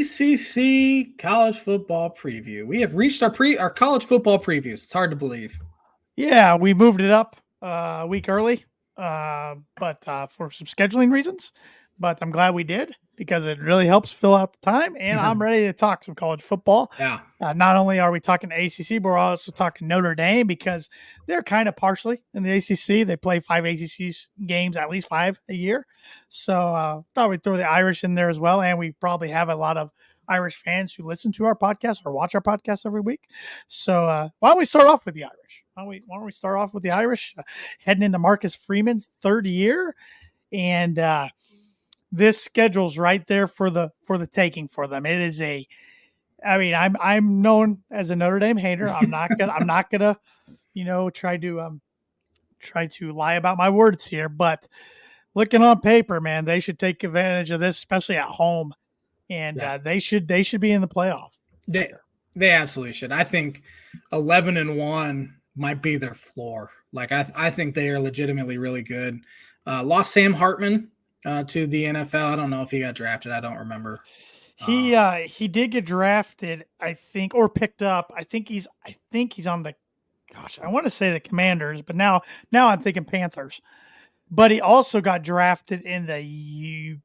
ACC college football preview. We have reached our college football previews. It's hard to believe. Yeah, we moved it up a week early, but for some scheduling reasons. But I'm glad we did because it really helps fill out the time, and I'm ready to talk some college football. Yeah. Not only are we talking ACC, but we're also talking Notre Dame because they're kind of partially in the ACC. They play 5 ACC games, at least 5 a year. So thought we'd throw the Irish in there as well, and we probably have a lot of Irish fans who listen to our podcast or watch our podcast every week. So why don't we start off with the Irish? Why don't we start off with the Irish, heading into Marcus Freeman's third year, and this schedule's right there for the taking for them. It is a, I mean, I'm known as a Notre Dame hater. I'm not gonna try to lie about my words here, but looking on paper, man, they should take advantage of this, especially at home, and they should be in the playoff. They absolutely should. I think 11-1 might be their floor. Like I think they are legitimately really good. Lost Sam Hartman to the NFL. I don't know if he got drafted. I don't remember. He did get drafted, I think, or picked up. I think he's on the, gosh, I want to say the Commanders, but now I'm thinking Panthers. But he also got drafted in the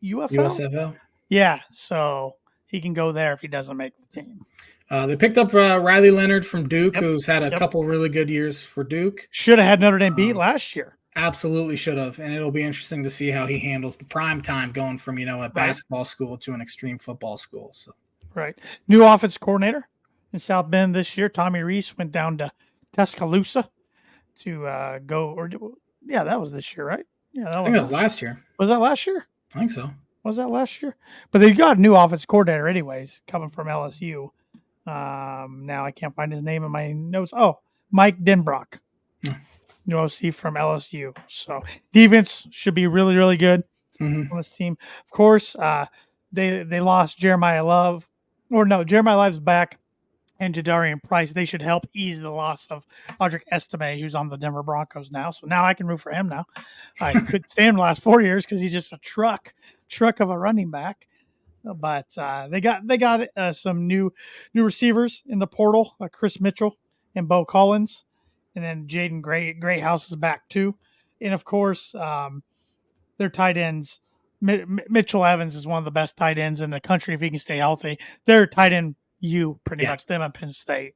USFL. Yeah, so he can go there if he doesn't make the team. They picked up Riley Leonard from Duke, who's had a couple really good years for Duke. Should have had Notre Dame beat last year. Absolutely should have, and it'll be interesting to see how he handles the prime time going from a basketball school to an extreme football school. So, right, new offense coordinator in South Bend this year. Tommy Reese went down to Tuscaloosa to go, or yeah, that was this year, right? Yeah, I think that was last year. Was that last year? I think so. Was that last year? But they got a new offense coordinator, anyways, coming from LSU. Now I can't find his name in my notes. Oh, Mike Denbrock, new OC from LSU. So defense should be really, really good on this team. Of course, they lost Jeremiah Love, Jeremiah Love's back, and Jadarian Price. They should help ease the loss of Audric Estime, who's on the Denver Broncos now. So now I can root for him now. I couldn't stand him the last 4 years because he's just a truck of a running back. But they got some new receivers in the portal, Chris Mitchell and Bo Collins, and then Jaden Greathouse is back too, and of course their tight ends. Mitchell Evans is one of the best tight ends in the country if he can stay healthy. They're tight end pretty much them at Penn State.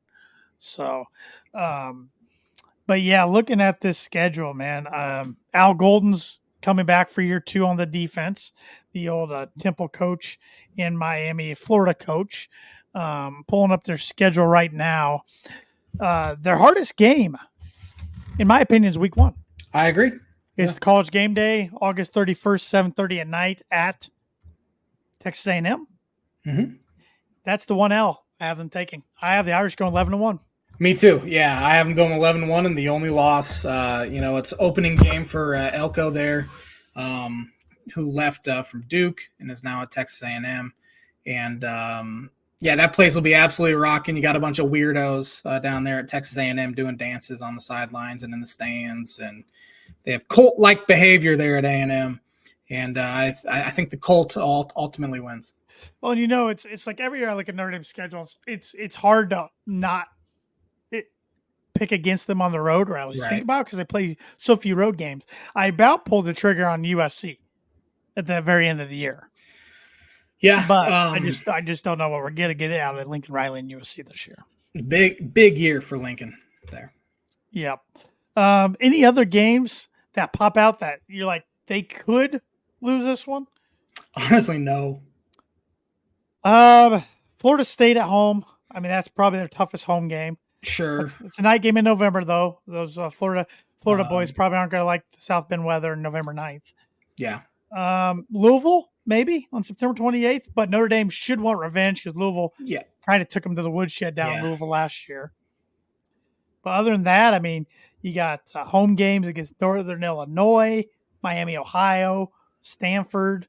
So, but yeah, looking at this schedule, man, Al Golden's coming back for year 2 on the defense, the old Temple coach in Miami, Florida coach, pulling up their schedule right now. Their hardest game, in my opinion, is week 1. I agree. It's College Game Day, August 31st, 7:30 at night at Texas A&M. Mm-hmm. That's the 1L I have them taking. I have the Irish going 11-1. Me too. Yeah, I have them going 11-1, and the only loss, it's opening game for Elko there, who left from Duke and is now at Texas A&M. And, that place will be absolutely rocking. You got a bunch of weirdos down there at Texas A&M doing dances on the sidelines and in the stands, and they have cult-like behavior there at A&M. And I think the Colt ultimately wins. Well, it's like every year I look at Notre Dame's schedule. It's hard to not pick against them on the road, or at least think about, because they play so few road games. I about pulled the trigger on USC at the very end of the year. Yeah, but I just don't know what we're gonna get out of Lincoln Riley and USC this year. Big year for Lincoln there. Yep. Any other games that pop out that you're like they could lose this one? Honestly, no. Florida State at home. I mean, that's probably their toughest home game. Sure. It's a night game in November, though. Those Florida boys probably aren't going to like the South Bend weather on November 9th. Yeah. Louisville, maybe, on September 28th, but Notre Dame should want revenge because Louisville kind of took them to the woodshed down in Louisville last year. But other than that, I mean, you got home games against Northern Illinois, Miami, Ohio, Stanford,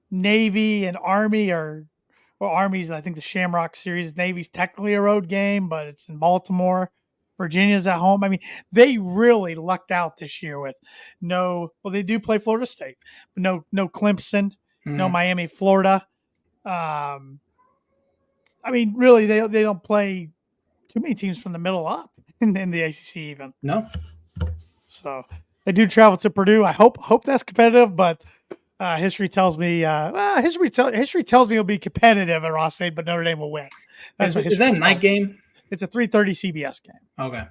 Navy and Army Army's, I think, the Shamrock Series. Navy's technically a road game, but it's in Baltimore. Virginia's at home. I mean, they really lucked out this year with they do play Florida State, but no Clemson, no Miami, Florida. Um, I mean, really, they don't play too many teams from the middle up in the ACC even. No. So they do travel to Purdue. I hope that's competitive, but history tells me history tells me it'll be competitive at Ross State, but Notre Dame will win. That's what Is history that a tells night me. game? It's a 3:30 CBS game. Okay.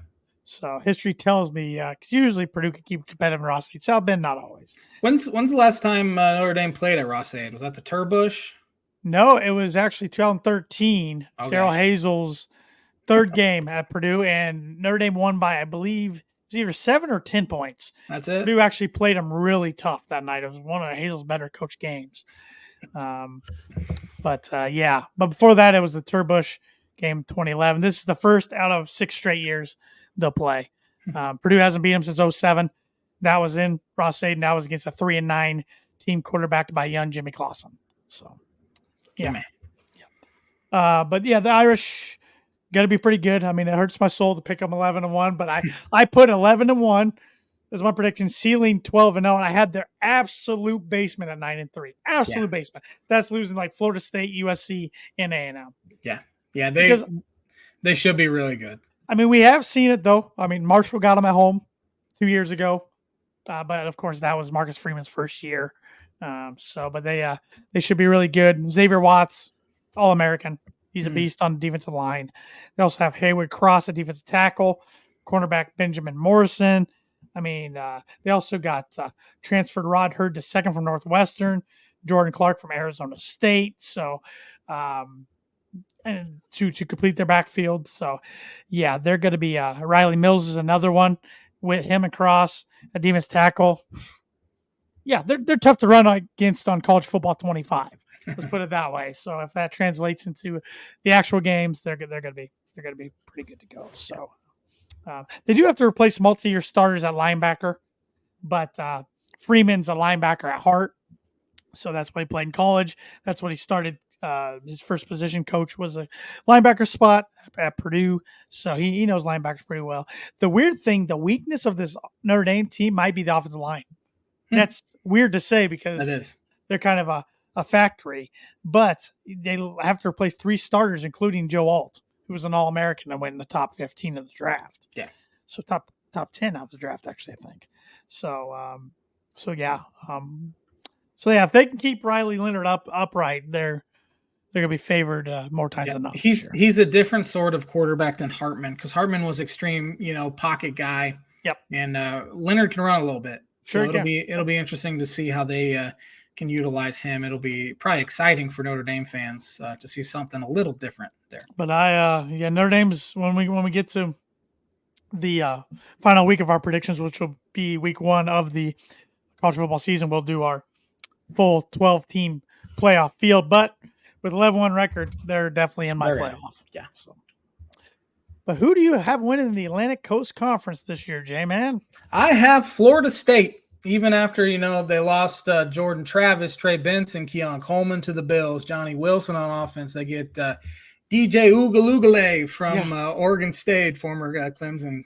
So history tells me because usually Purdue can keep competitive in Ross State. South Bend, not always. When's the last time Notre Dame played at Ross State? Was that the Turbush? No, it was actually 2013. Okay. Daryl Hazel's third game at Purdue, and Notre Dame won by, I believe, it was either 7 or 10 points. That's it. Purdue actually played them really tough that night. It was one of Hazel's better coached games. But before that, it was the Turbush game 2011. This is the first out of 6 straight years they'll play. Purdue hasn't beat them since 2007. That was in Ross State, and that was against a 3-9 team quarterbacked by young Jimmy Clausen. So, yeah. But the Irish got to be pretty good. I mean, it hurts my soul to pick them 11-1, but I put 11-1 as my prediction, ceiling 12-0, and I had their absolute basement at 9-3. Absolute basement. That's losing like Florida State, USC, and A&M. Yeah, they should be really good. I mean, we have seen it though. I mean, Marshall got them at home 2 years ago, but of course that was Marcus Freeman's first year. But they should be really good. Xavier Watts, All-American. He's a beast on the defensive line. They also have Haywood Cross at defensive tackle, cornerback Benjamin Morrison. I mean, they also got transferred Rod Hurd to second from Northwestern, Jordan Clark from Arizona State. So, and to complete their backfield. So, yeah, they're going to be Riley Mills is another one with him and Cross, a defensive tackle. Yeah, they're tough to run against on College Football 25. Let's put it that way. So if that translates into the actual games, they're going to be pretty good to go. So they do have to replace multi-year starters at linebacker, but Freeman's a linebacker at heart, so that's what he played in college. That's what he started. His first position coach was a linebacker spot at Purdue, so he knows linebackers pretty well. The weird thing, the weakness of this Notre Dame team might be the offensive line. That's weird to say because they're kind of a factory, but they have to replace 3 starters, including Joe Alt, who was an All-American and went in the top 15 of the draft. Yeah. So top 10 of the draft, actually, I think. So if they can keep Riley Leonard upright, they're going to be favored more times than not. He's a different sort of quarterback than Hartman, because Hartman was extreme, pocket guy. Yep. And Leonard can run a little bit. Sure, so it'll be interesting to see how they can utilize him. It'll be probably exciting for Notre Dame fans to see something a little different there. But Notre Dame's when we get to the final week of our predictions, which will be week 1 of the college football season, we'll do our full 12-team playoff field. But with 11-1 record, they're definitely in my playoff. Yeah. So. But who do you have winning the Atlantic Coast Conference this year, J-Man? I have Florida State. Even after, they lost Jordan Travis, Trey Benson, Keon Coleman to the Bills, Johnny Wilson on offense. They get DJ Ugalugale from Oregon State, former Clemson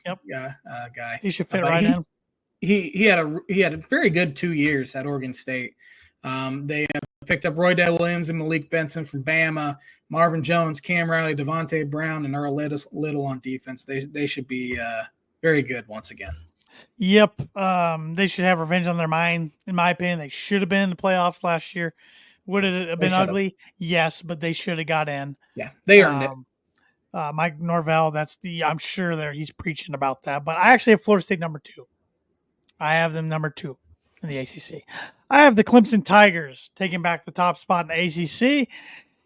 guy. He should fit right in. He had a very good 2 years at Oregon State. They picked up Roydell Williams and Malik Benson from Bama, Marvin Jones, Cam Riley, Devontae Brown, and Earl Little on defense. They should be very good once again. Yep. They should have revenge on their mind. In my opinion, they should have been in the playoffs last year. Would it have been ugly? Yes, but they should have got in. Yeah, they earned it. Mike Norvell, I'm sure he's preaching about that. But I actually have Florida State number 2. I have them number 2 in the ACC. I have the Clemson Tigers taking back the top spot in the ACC.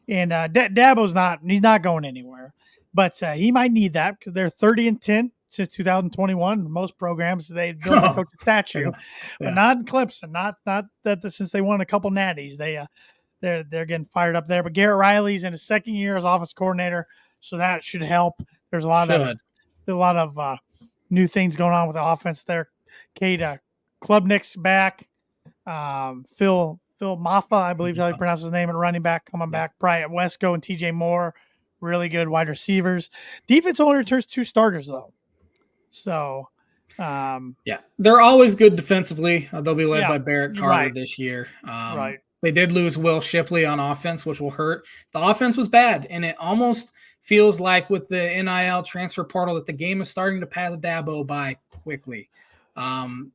And Dabo's not going anywhere. But he might need that because they're 30-10. Since 2021, most programs they built a coaching statue, but not in Clemson. Not that since they won a couple natties, they're getting fired up there. But Garrett Riley's in his second year as offense coordinator, so that should help. There's a lot of new things going on with the offense there. Kate Klubnik's back. Phil Maffa, I believe is how you pronounce his name, and running back coming back. Bryant Wesco and TJ Moore, really good wide receivers. Defense only returns 2 starters though. So, they're always good defensively. They'll be led by Barrett Carter this year. Right. They did lose Will Shipley on offense, which will hurt. The offense was bad, and it almost feels like with the NIL transfer portal that the game is starting to pass Dabo by quickly.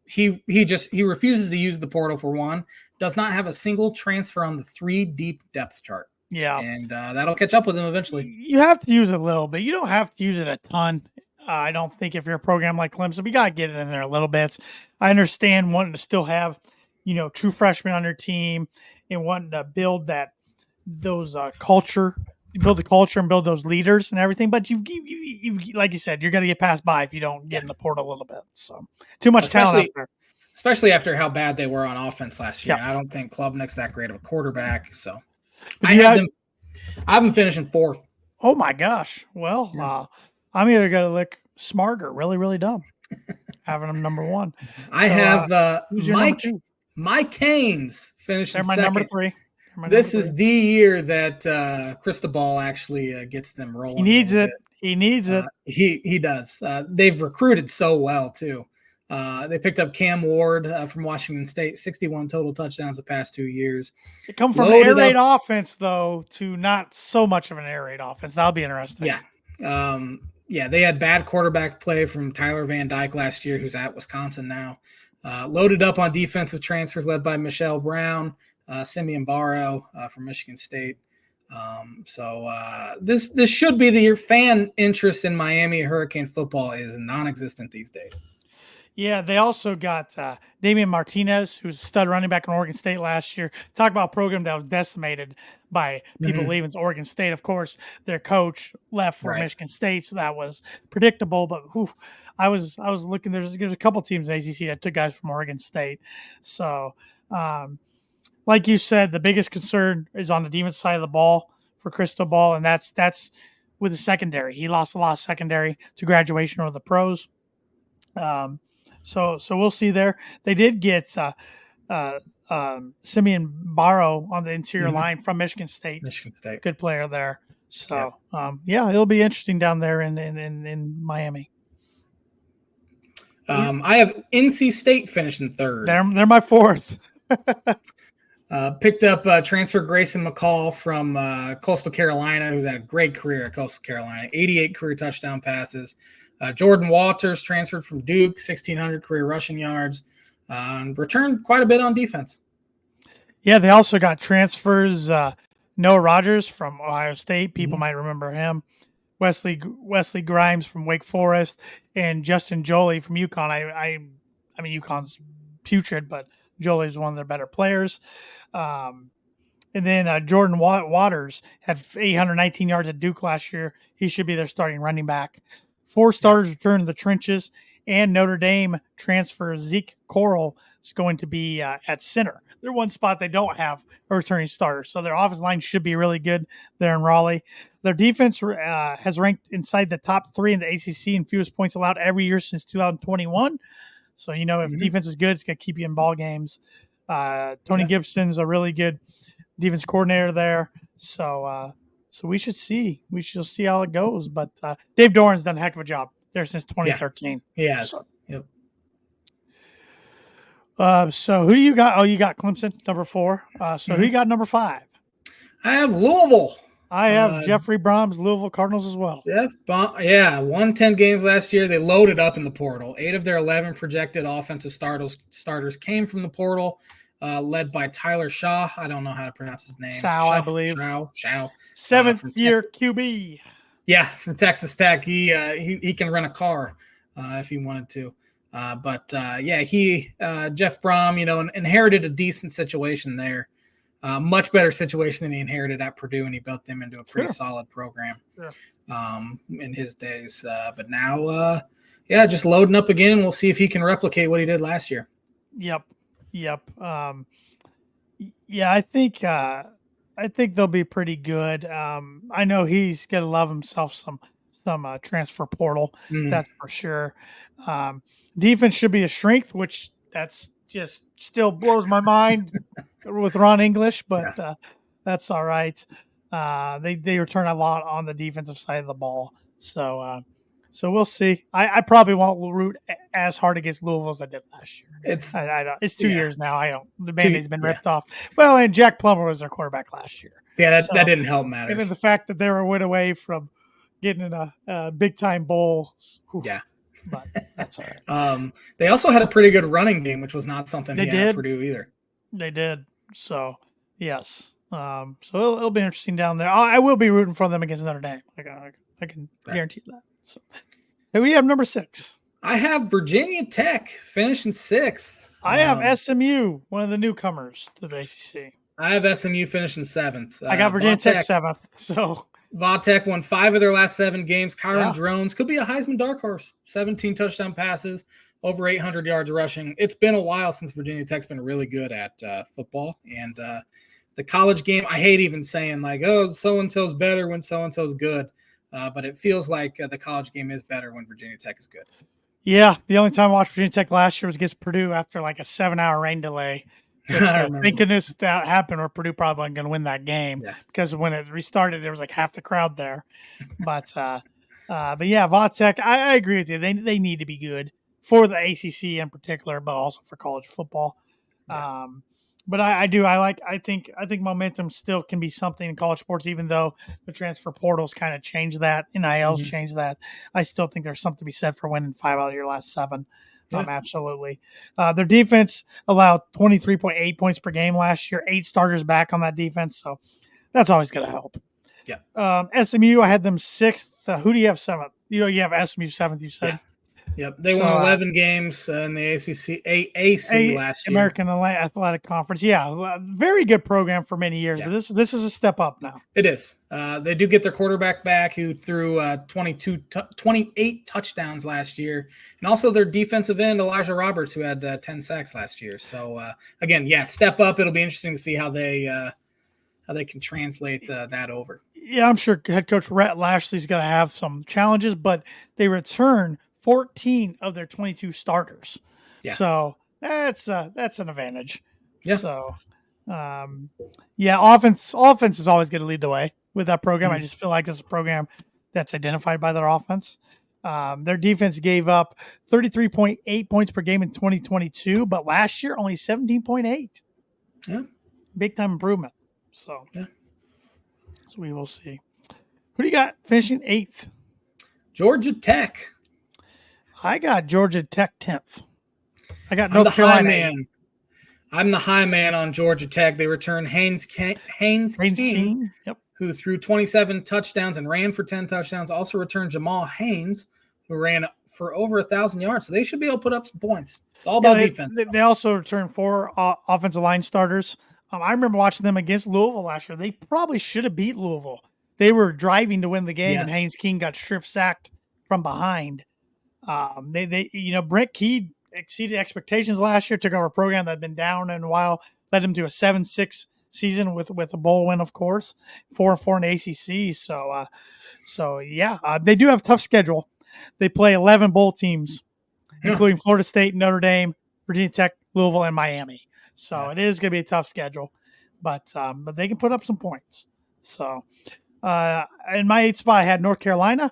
He refuses to use the portal for one. Does not have a single transfer on the 3 deep depth chart. Yeah, and that'll catch up with him eventually. You have to use it a little bit. You don't have to use it a ton. I don't think if you're a program like Clemson, we got to get it in there a little bit. I understand wanting to still have, true freshmen on your team and wanting to build those culture, build the culture and build those leaders and everything. But you like you said, you're going to get passed by if you don't get in the portal a little bit. So too much talent out there. Especially after how bad they were on offense last year. Yep. I don't think Klubnik's that great of a quarterback. So I have them finishing 4th. Oh my gosh. Well, yeah. I'm either going to look smart or really, really dumb. Having them number 1. I have Mike Canes finishing second. Number 3. This is the year that Cristobal actually gets them rolling. He needs it. He needs it. He does. They've recruited so well too. They picked up Cam Ward from Washington State, 61 total touchdowns the past 2 years. It come from air raid offense though to not so much of an air raid offense. That'll be interesting. Yeah. They had bad quarterback play from Tyler Van Dyke last year, who's at Wisconsin now. Loaded up on defensive transfers led by Michelle Brown, Simeon Barrow from Michigan State. This should be the year. Fan interest in Miami Hurricane football is non-existent these days. Yeah, they also got Damian Martinez, who's a stud running back in Oregon State last year. Talk about a program that was decimated by people leaving Oregon State. Of course, their coach left for Michigan State, so that was predictable. But I was looking. There's a couple teams in ACC that took guys from Oregon State. So, like you said, the biggest concern is on the defense side of the ball for Cristobal, and that's with the secondary. He lost a lot of secondary to graduation or the pros. So we'll see there. They did get Simeon Barrow on the interior line from Michigan State. Good player there. So it'll be interesting down there in Miami. I have NC State finishing 3rd. They're my 4th. Picked up transfer Grayson McCall from Coastal Carolina, who's had a great career at Coastal Carolina. 88 career touchdown passes. Jordan Walters transferred from Duke, 1,600 career rushing yards, and returned quite a bit on defense. Yeah, they also got transfers. Noah Rogers from Ohio State. People might remember him. Wesley Grimes from Wake Forest, and Justin Jolie from UConn. I mean, UConn's putrid, but Jolie is one of their better players. And then Jordan Waters had 819 yards at Duke last year. He should be their starting running back. 4 starters return to the trenches, and Notre Dame transfer Zeke Coral is going to be at center. They're one spot they don't have a returning starter, so their offensive line should be really good there in Raleigh. Their defense has ranked inside the top 3 in the ACC in fewest points allowed every year since 2021. So, if defense is good, it's going to keep you in ball games. Tony Gibson's a really good defense coordinator there. So we should see. We shall see how it goes. But Dave Doran's done a heck of a job there since 2013. Yeah. So. Yep. So who do you got? Oh, you got Clemson, number 4. Who you got number 5? I have Louisville. I have Jeffrey Brom's Louisville Cardinals as well. Won 10 games last year. They loaded up in the portal. 8 of their 11 projected offensive starters came from the portal. Led by Tyler Shaw. I don't know how to pronounce his name. I believe. Shao. 7th-year QB. Yeah, from Texas Tech. He can run a car if he wanted to. Jeff Brom, inherited a decent situation there. Much better situation than he inherited at Purdue, and he built them into a pretty solid program in his days. But now, just loading up again. We'll see if he can replicate what he did last year. Yep. I think they'll be pretty good. I know he's gonna love himself some transfer portal. That's for sure. Defense should be a strength, which that's just still blows my mind with Ron English, but that's all right. They return a lot on the defensive side of the ball, so So we'll see. I probably won't root as hard against Louisville as I did last year. It's I don't. It's 2 years now. I don't. The Two- Band-Aid's been yeah. ripped off. Well, and Jack Plummer was their quarterback last year. Yeah, So- that didn't help And then matters. the fact that they were a win away from getting in a big time bowl. Whew. Yeah. But that's all right. They also had a pretty good running game, which was not something They he had did. at Purdue either. They did. So yes. So it'll be interesting down there. I will be rooting for them against Notre Dame. I can guarantee that. So and we have number 6. I have Virginia Tech finishing 6th. I have SMU, one of the newcomers to the ACC. I have SMU finishing 7th. I got Virginia Tech 7th. So Tech won 5 of their last 7 games. Kyron Drones could be a Heisman dark horse. 17 touchdown passes, over 800 yards rushing. It's been a while since Virginia Tech's been really good at football. And the college game, I hate even saying like, oh, so-and-so's better when so-and-so's good. But it feels like the college game is better when Virginia Tech is good. Yeah, the only time I watched Virginia Tech last year was against Purdue after like a 7-hour rain delay. Which, thank goodness that happened, or Purdue probably wasn't going to win that game because when it restarted, there was like half the crowd there. But yeah, Vatech, I agree with you. They need to be good for the ACC in particular, but also for college football. Yeah. But I think momentum still can be something in college sports, even though the transfer portals kind of changed that, NILs changed that. I still think there's something to be said for winning 5 out of your last 7. Absolutely. Their defense allowed 23.8 points per game last year, 8 starters back on that defense, so that's always going to help. Yeah. SMU, I had them 6th. Who do you have 7th? You have SMU 7th, you said? Yeah. Yep, they won 11 games in the ACC last year. American Athletic Conference. Yeah, very good program for many years, but this is a step up now. It is. They do get their quarterback back, who threw 28 touchdowns last year, and also their defensive end Elijah Roberts, who had 10 sacks last year. So again, step up. It'll be interesting to see how they can translate that over. Yeah, I'm sure head coach Rhett Lashley's going to have some challenges, but they return 14 of their 22 starters. Yeah. So that's an advantage. Yeah. So, offense is always going to lead the way with that program. I just feel like it's a program that's identified by their offense. Their defense gave up 33.8 points per game in 2022, but last year only 17.8. Yeah. Big time improvement. So, so we will see. Who do you got finishing 8th? Georgia Tech. I got Georgia Tech 10th. I got North Carolina. Man. I'm the high man on Georgia Tech. They returned Haynes King, who threw 27 touchdowns and ran for 10 touchdowns. Also returned Jamal Haynes, who ran for over 1,000 yards. So they should be able to put up some points. It's all about defense. They also returned 4 offensive line starters. I remember watching them against Louisville last year. They probably should have beat Louisville. They were driving to win the game, and Haynes King got strip sacked from behind. Brent Key exceeded expectations last year, took over a program that had been down in a while, led them to a 7-6 season with a bowl win, of course, 4-4 in the ACC. So they do have a tough schedule. They play 11 bowl teams, including Florida State, Notre Dame, Virginia Tech, Louisville, and Miami. So it is going to be a tough schedule, but they can put up some points. So in my 8th spot, I had North Carolina.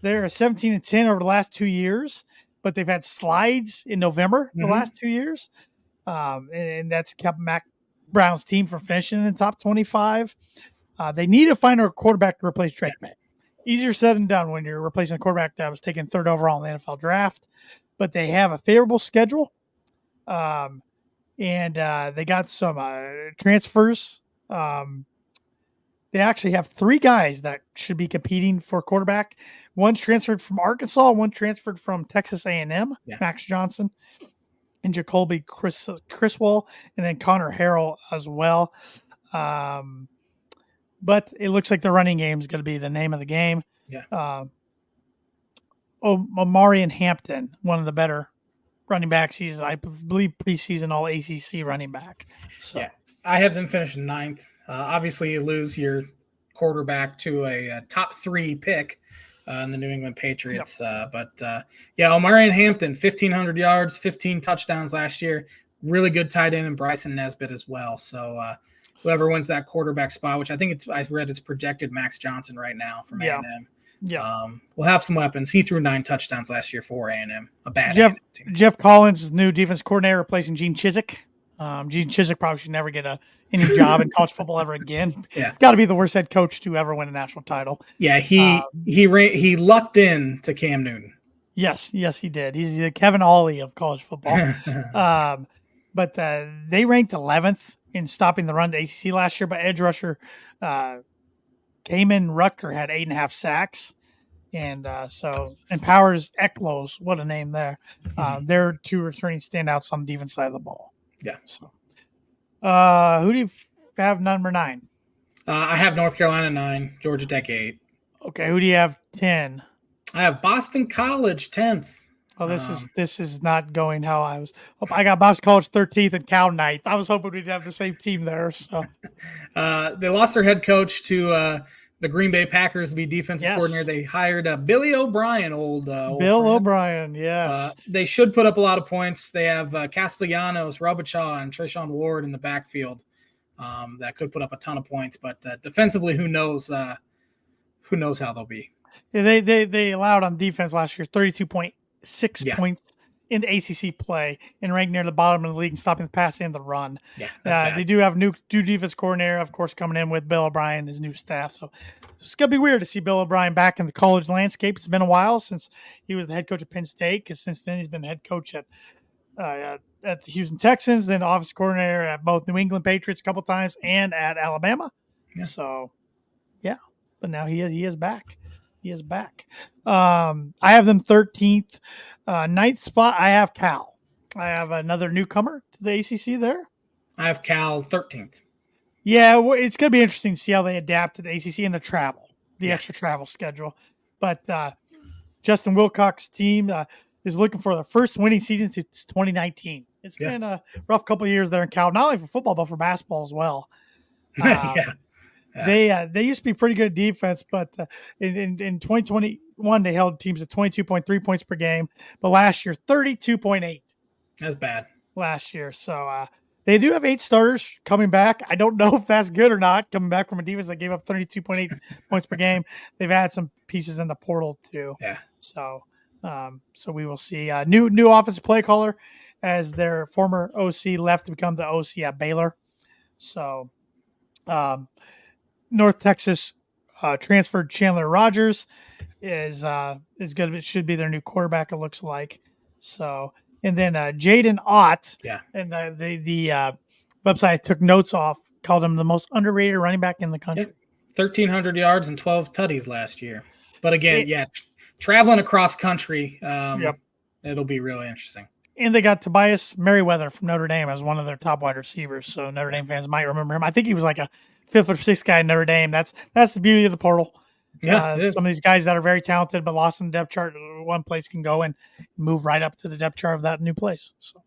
They're 17-10 over the last 2 years, but they've had slides in November the last 2 years. And that's kept Mac Brown's team from finishing in the top 25. They need to find a quarterback to replace Drake May. Easier said than done when you're replacing a quarterback that was taken 3rd overall in the NFL draft. But they have a favorable schedule. And they got some transfers. They actually have 3 guys that should be competing for quarterback. One's transferred from Arkansas, one transferred from Texas A&M, Max Johnson, and Jacoby Criswell, and then Connor Harrell as well. But it looks like the running game is going to be the name of the game. Yeah. Omarion Hampton, one of the better running backs. He's, I believe, preseason all ACC running back. So. Yeah. I have them finishing 9th. Obviously, you lose your quarterback to a top 3 pick in the New England Patriots. But Omarion Hampton, 1,500 yards, 15 touchdowns last year. Really good tight end, and Bryson Nesbitt as well. So whoever wins that quarterback spot, which I read it's projected Max Johnson right now from A&M. Yeah. We'll have some weapons. He threw 9 touchdowns last year for A&M. A bad Jeff A&M team. Jeff Collins is new defense coordinator, replacing Gene Chizik. Gene Chizik probably should never get any job in college football ever again. Yeah. He's got to be the worst head coach to ever win a national title. Yeah, he lucked in to Cam Newton. Yes, he did. He's the Kevin Ollie of college football. But they ranked 11th in stopping the run to ACC last year. But edge rusher Kamen Rucker had 8.5 sacks. And Powers Ecklos, what a name there. They're 2 returning standouts on the defense side of the ball. Yeah. So, who do you have number 9? I have North Carolina 9, Georgia Tech 8. Okay, who do you have 10? I have Boston College 10th. Oh, this is not going how I was. I got Boston College 13th and Cal 9th. I was hoping we'd have the same team there. So they lost their head coach to the Green Bay Packers to be defensive coordinator. They hired Billy O'Brien, old Bill O'Brien. Yes, they should put up a lot of points. They have Castellanos, Robichaud, and Treshaun Ward in the backfield that could put up a ton of points. But defensively, who knows? Who knows how they'll be? Yeah, they allowed on defense last year 32.6 points in the ACC play and ranked near the bottom of the league in stopping the pass and the run. Yeah, they do have new defense coordinator, of course, coming in with Bill O'Brien and his new staff. So it's going to be weird to see Bill O'Brien back in the college landscape. It's been a while since he was the head coach at Penn State, because since then he's been head coach at the Houston Texans, then office coordinator at both New England Patriots a couple times and at Alabama. Yeah. So, yeah, but now he is back. He is back. I have them 13th. 9th spot, I have Cal. I have another newcomer to the ACC there. I have Cal 13th. Yeah, it's going to be interesting to see how they adapt to the ACC and the extra travel schedule. But Justin Wilcox's team is looking for the first winning season since 2019. It's been a rough couple of years there in Cal, not only for football, but for basketball as well. They used to be pretty good defense, but in 2021 they held teams at 22.3 points per game, but last year 32.8. That's bad. Last year, so they do have 8 starters coming back. I don't know if that's good or not, coming back from a defense that gave up 32.8 points per game. They've had some pieces in the portal too. Yeah. So we will see. New offensive play caller, as their former OC left to become the OC at Baylor. So. North Texas transferred Chandler Rogers is good. It should be their new quarterback, it looks like. So, and then Jaden Ott, and the website I took notes off called him the most underrated running back in the country. 1,300 yards and 12 tutties last year. But again, traveling across country, it'll be really interesting. And they got Tobias Merriweather from Notre Dame as one of their top wide receivers. So Notre Dame fans might remember him. I think he was like a 5th or 6th guy in Notre Dame. That's the beauty of the portal. Yeah, some of these guys that are very talented but lost in the depth chart, one place can go and move right up to the depth chart of that new place. So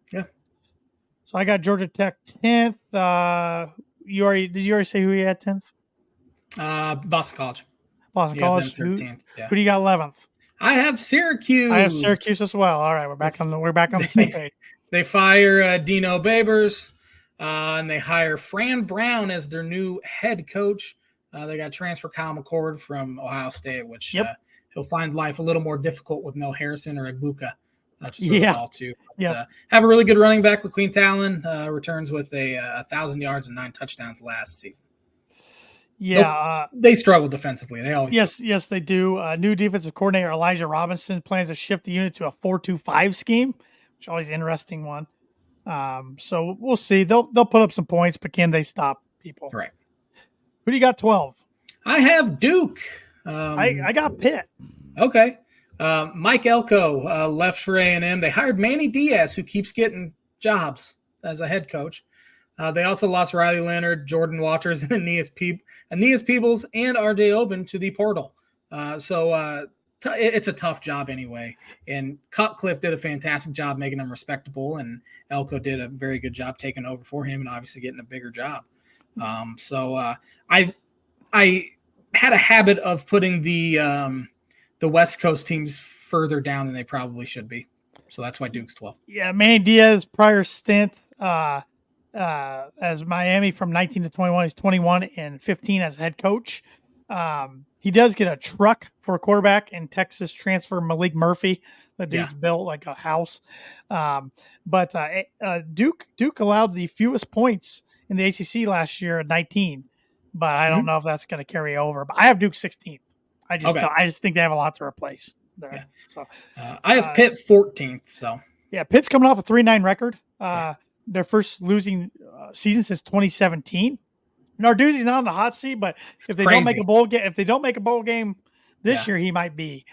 So I got Georgia Tech 10th. Did you already say who you had 10th? Boston College. Boston College. 13th. Who do you got 11th? I have Syracuse. I have Syracuse as well. All right, we're back on the same page. They fire Dino Babers, and they hire Fran Brown as their new head coach. They got transfer Kyle McCord from Ohio State, which he'll find life a little more difficult with Mel Harrison or Egbuka. Have a really good running back. LaQueen Talon returns with 1,000 yards and 9 touchdowns last season. Yeah, they struggle defensively. They always yes, they do. New defensive coordinator Elijah Robinson plans to shift the unit to a 4-2-5 scheme, which is always an interesting one. So we'll see. They'll put up some points, but can they stop people? Right. Who do you got 12? I have Duke. I got Pitt. Okay. Mike Elko left for A&M. They hired Manny Diaz, who keeps getting jobs as a head coach. They also lost Riley Leonard, Jordan Waters, and Aeneas Peebles, and R.J. Oben to the portal. It's a tough job anyway. And Cutcliffe did a fantastic job making them respectable, and Elko did a very good job taking over for him and obviously getting a bigger job. I had a habit of putting the West Coast teams further down than they probably should be. So that's why Duke's 12th. Yeah, Manny Diaz, prior stint as Miami from 19 to 21. He's 21 and 15 as head coach. He does get a truck for a quarterback in Texas transfer Malik Murphy. The dude's Yeah. built like a house. But Duke allowed the fewest points in the ACC last year at 19. But I don't know if that's going to carry over. But I have Duke 16th. I just think they have a lot to replace there. Yeah. So I have Pitt 14th. So yeah, Pitt's coming off a 3-9 record. Their first losing season since 2017. Narduzzi's not on the hot seat, but if they don't make a bowl game this year, he might be.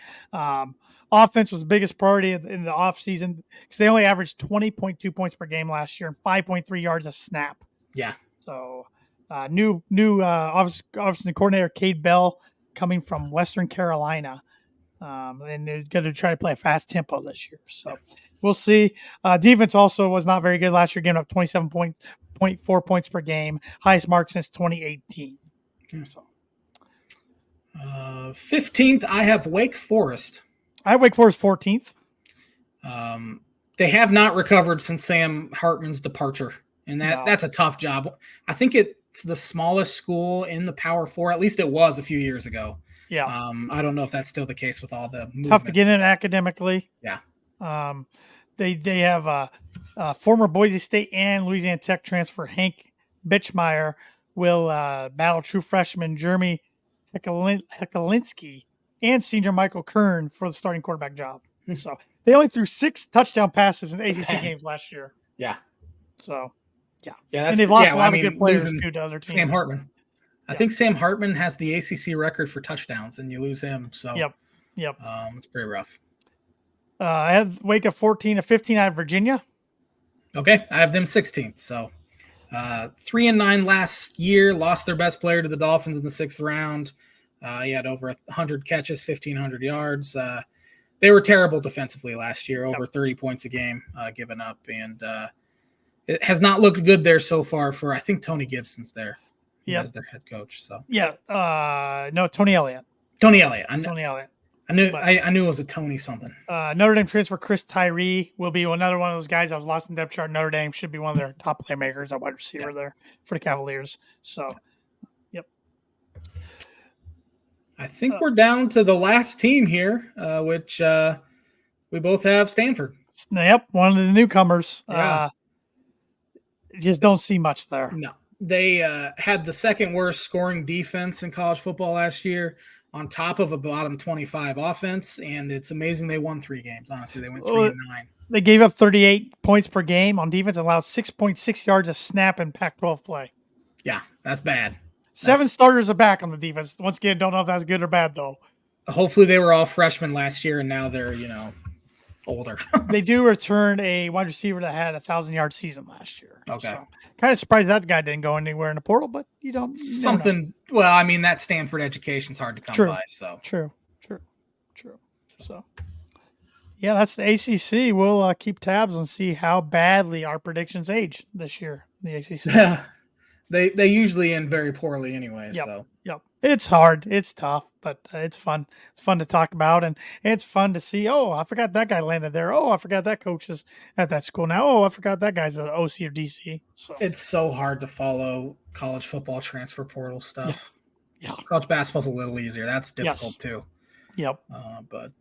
Offense was the biggest priority in the offseason because they only averaged 20.2 points per game last year and 5.3 yards a snap. Yeah. So new offensive coordinator Cade Bell coming from Western Carolina. And they're going to try to play a fast tempo this year. So we'll see. Defense also was not very good last year, giving up 27.4 points per game, highest mark since 2018. So 15th, I have Wake Forest. I have Wake Forest 14th. They have not recovered since Sam Hartman's departure, and that's a tough job. I think it's the smallest school in the Power Four. At least it was a few years ago. Yeah. I don't know if that's still the case with all the movement. Tough to get in academically. Yeah. They have former Boise State and Louisiana Tech transfer Hank Bitchmeyer will battle true freshman Jeremy Hekelinski and senior Michael Kern for the starting quarterback job. So they only threw 6 touchdown passes in ACC games last year. Yeah. So yeah. And they've lost a lot of good players to other teams. Sam Hartman. I think Sam Hartman has the ACC record for touchdowns, and you lose him. So yep. It's pretty rough. I have Wake at 14 to 15 out of Virginia. Okay, I have them 16th. So 3-9 last year, lost their best player to the Dolphins in the 6th round. He had over 100 catches, 1,500 yards. They were terrible defensively last year, over 30 points a game given up, and it has not looked good there so far. For I think Tony Gibson's there. As their head coach. So no, Tony Elliott. Tony Elliott. Tony Elliott. I knew it was a Tony something. Notre Dame transfer Chris Tyree will be another one of those guys that was lost in depth chart. Notre Dame should be one of their top playmakers at wide receiver there for the Cavaliers. So, I think we're down to the last team here, which we both have Stanford. Yep, one of the newcomers. Just don't see much there. No. They had the second worst scoring defense in college football last year, on top of a bottom 25 offense, and it's amazing they won 3 games. Honestly, they went 3-9. They gave up 38 points per game on defense, and allowed 6.6 yards a snap in Pac-12 play. Yeah, that's bad. 7 starters are back on the defense. Once again, don't know if that's good or bad though. Hopefully, they were all freshmen last year, and now they're older. They do return a wide receiver that had a 1,000-yard season last year. Okay. So, kind of surprised that guy didn't go anywhere in the portal, but you don't. Something. Well, I mean, that Stanford education's hard to come by. So true. So, yeah, that's the ACC. We'll keep tabs and see how badly our predictions age this year in the ACC. They usually end very poorly anyway. Yep. It's hard. It's tough, but it's fun. It's fun to talk about, and it's fun to see. Oh, I forgot that guy landed there. Oh, I forgot that coach is at that school now. Oh, I forgot that guy's at OC or DC. So it's so hard to follow college football transfer portal stuff. Yeah. College basketball's a little easier. That's difficult too. Yep. But